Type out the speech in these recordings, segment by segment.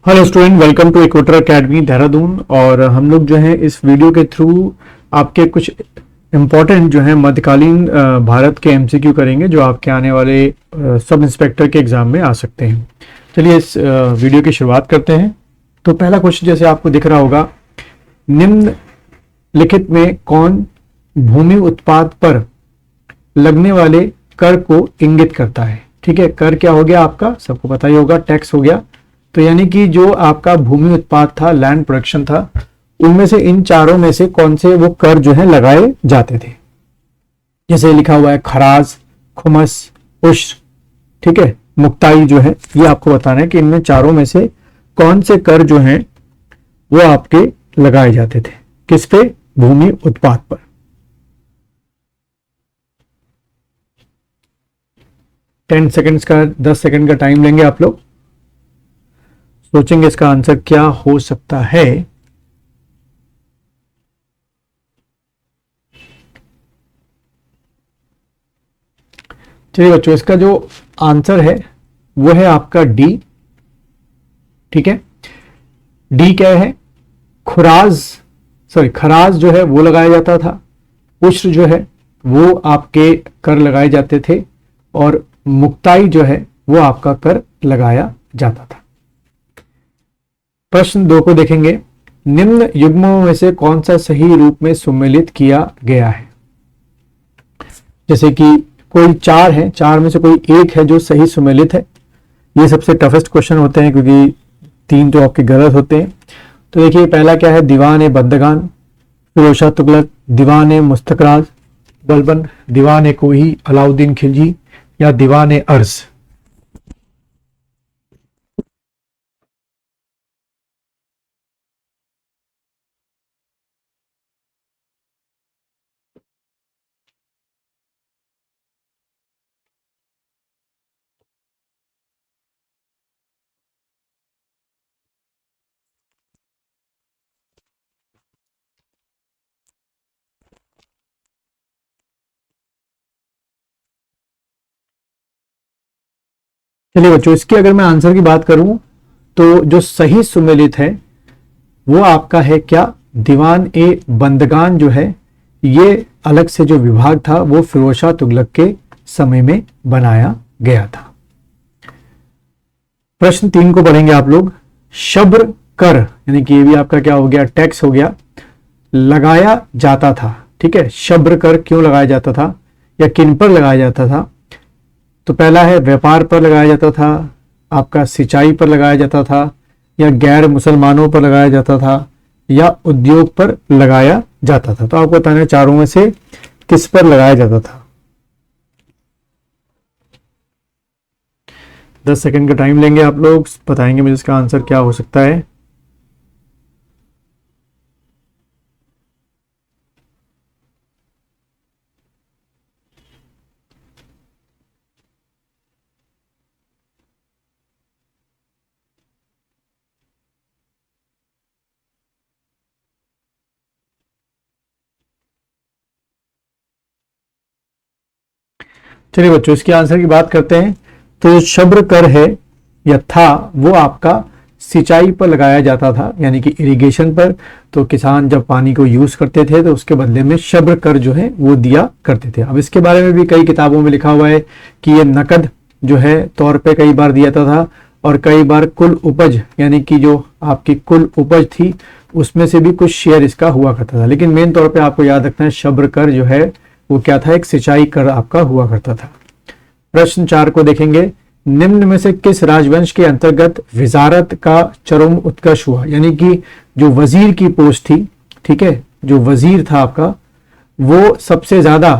Hello student, welcome to equator academy Dehradun. और हम लोग जो है इस वीडियो के थ्रू आपके कुछ इम्पोर्टेंट जो है मध्यकालीन भारत के एमसीक्यू करेंगे जो आपके आने वाले सब इंस्पेक्टर के एग्जाम में आ सकते हैं। चलिए इस वीडियो की शुरुआत करते हैं। तो पहला क्वेश्चन जैसे आपको दिख रहा होगा, निम्नलिखित में कौन भूमि उत्पाद पर लगने वाले कर को इंगित करता है। ठीक है, कर क्या हो गया आपका, सबको पता ही होगा, टैक्स हो गया। तो यानी कि जो आपका भूमि उत्पाद था, लैंड प्रोडक्शन था, उनमें से इन चारों में से कौन से वो कर जो है लगाए जाते थे। जैसे लिखा हुआ है खराज, खुमस, उश्र, ठीक है, मुक्ताई जो है, ये आपको बताना है कि इनमें चारों में से कौन से कर जो हैं वो आपके लगाए जाते थे। किस पे? भूमि उत्पाद पर। 10 सेकंड्स का, 10 सेकंड का टाइम लेंगे आप लोग, सोचेंगे इसका आंसर क्या हो सकता है। चलिए बच्चों, इसका जो आंसर है वो है आपका डी। ठीक है, डी क्या है? खुराज, सॉरी, खराज जो है वो लगाया जाता था। उश्र जो है वो आपके कर लगाए जाते थे। और मुक्ताई जो है वो आपका कर लगाया जाता था। प्रश्न 2 को देखेंगे। निम्न युग्मों में से कौन सा सही रूप में सुमेलित किया गया है। जैसे कि कोई चार है, चार में से कोई एक है जो सही सुमेलित है। ये सबसे टफेस्ट क्वेश्चन होते हैं क्योंकि 3 तो आपके गलत होते हैं। तो देखिए पहला क्या है, दीवान बंदगान, फिरोज तुगलक, दीवान मुस्तकराज बलबन, दीवान कोही अलाउद्दीन खिलजी, या दीवान अर्ज। चलिए बच्चों, इसकी अगर मैं आंसर की बात करूं तो जो सही सुमेलित है वो आपका है क्या, दीवान बंदगान जो है, ये अलग से जो विभाग था वो फिरोज शाह तुगलक के समय में बनाया गया था। प्रश्न 3 को पढ़ेंगे आप लोग। शब्र कर, यानी कि ये भी आपका क्या हो गया, टैक्स हो गया, लगाया जाता था। ठीक है, शब्र कर क्यों लगाया जाता था या किन पर लगाया जाता था। तो पहला है व्यापार पर लगाया जाता था, आपका सिंचाई पर लगाया जाता था, या गैर मुसलमानों पर लगाया जाता था, या उद्योग पर लगाया जाता था। तो आपको बताना है चारों में से किस पर लगाया जाता था। 10 सेकंड का टाइम लेंगे आप लोग, बताएंगे मुझे इसका आंसर क्या हो सकता है। चलिए बच्चों, इसके आंसर की बात करते हैं। तो जो शब्र कर है या था वो आपका सिंचाई पर लगाया जाता था, यानी कि इरिगेशन पर। तो किसान जब पानी को यूज करते थे तो उसके बदले में शब्र कर जो है वो दिया करते थे। अब इसके बारे में भी कई किताबों में लिखा हुआ है कि ये नकद जो है तौर पे कई बार दिया जाता था, और कई बार कुल उपज, यानी कि जो आपकी कुल उपज थी उसमें से भी कुछ शेयर इसका हुआ करता था। लेकिन मेन तौर पे आपको याद रखना है, शब्र कर जो है वो क्या था, एक सिंचाई कर आपका हुआ करता था। प्रश्न 4 को देखेंगे। निम्न में से किस राजवंश के अंतर्गत विजारत का चरम उत्कर्ष हुआ, यानी कि जो वजीर की पोस्ट थी, ठीक है, जो वजीर था आपका, वो सबसे ज्यादा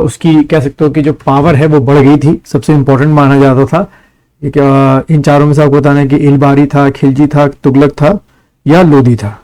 उसकी कह सकते हो कि जो पावर है वो बढ़ गई थी, सबसे इंपॉर्टेंट माना जाता था। इन चारों में से आपको बताना है कि इलबारी था, खिलजी था, तुगलक था, या लोधी था।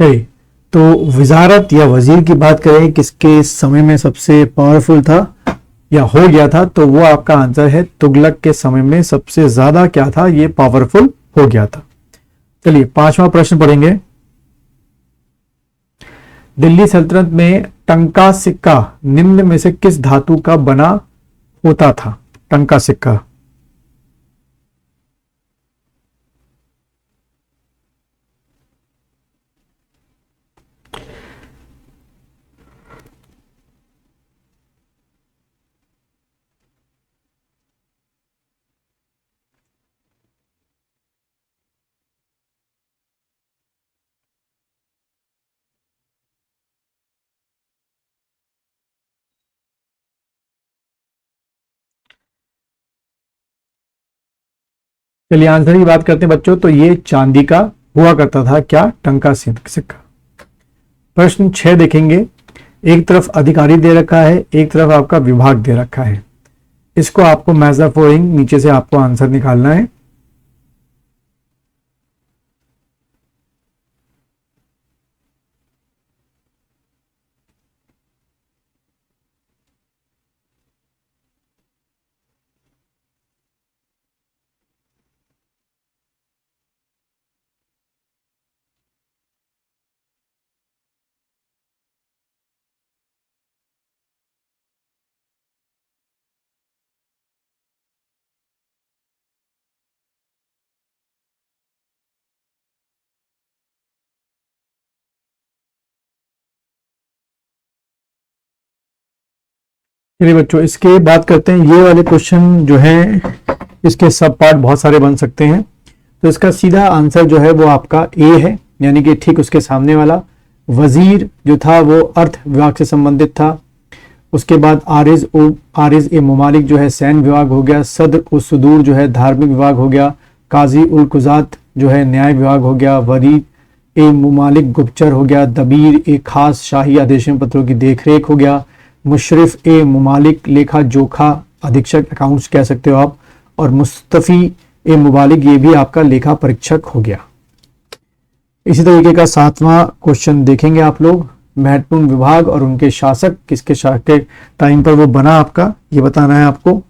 चलिए, तो वजारत या वजीर की बात करें किसके समय में सबसे पावरफुल था या हो गया था, तो वो आपका आंसर है तुगलक के समय में सबसे ज्यादा क्या था, ये पावरफुल हो गया था। चलिए 5वां प्रश्न पढ़ेंगे। दिल्ली सल्तनत में टंका सिक्का निम्न में से किस धातु का बना होता था? टंका सिक्का। चलिए आंसर की बात करते हैं बच्चों, तो ये चांदी का हुआ करता था। क्या? टंका सिक्का। प्रश्न 6 देखेंगे। एक तरफ अधिकारी दे रखा है, एक तरफ आपका विभाग दे रखा है। इसको आपको मैजाफोरिंग नीचे से आपको आंसर निकालना है। चलिए बच्चों, इसके बात करते हैं। ये वाले क्वेश्चन जो हैं, इसके सब पार्ट बहुत सारे बन सकते हैं। तो इसका सीधा आंसर जो है वो आपका ए है, यानी कि ठीक उसके सामने वाला। वजीर जो था वो अर्थ विभाग से संबंधित था। उसके बाद आरिज ए ममालिक जो है सैन्य विभाग हो गया। सदर उस सुदूर जो है धार्मिक विभाग हो गया। काजी उल कुजात जो है न्याय विभाग हो गया। वरी ए ममालिक गुप्तचर हो गया। दबीर ए खास शाही आदेशन पत्रों की देखरेख हो गया। मुशरिफ ए ममालिक लेखा जोखा अधीक्षक अकाउंट्स कह सकते हो आप। और मुस्तफ़ी ए मुबालिक ये भी आपका लेखा परीक्षक हो गया। इसी तरीके का 7वां क्वेश्चन देखेंगे आप लोग। महत्वपूर्ण विभाग और उनके शासक किसके शासक टाइम पर वो बना आपका, ये बताना है आपको।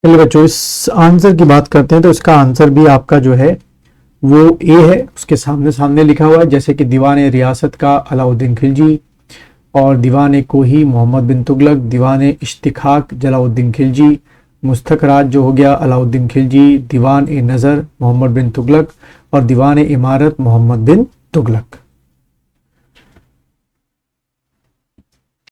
चलिए बच्चों, इस आंसर की बात करते हैं। तो इसका आंसर भी आपका जो है वो ए है, उसके सामने सामने लिखा हुआ है। जैसे कि दीवान रियासत का अलाउद्दीन खिलजी, और दीवान कोही मोहम्मद बिन तुगलक, दीवान इश्तिखाक जलाउद्दीन खिलजी, मुस्तक राज जो हो गया अलाउद्दीन खिलजी, दीवान नज़र मोहम्मद बिन तुगलक, और दीवान इमारत मोहम्मद बिन तुगलक।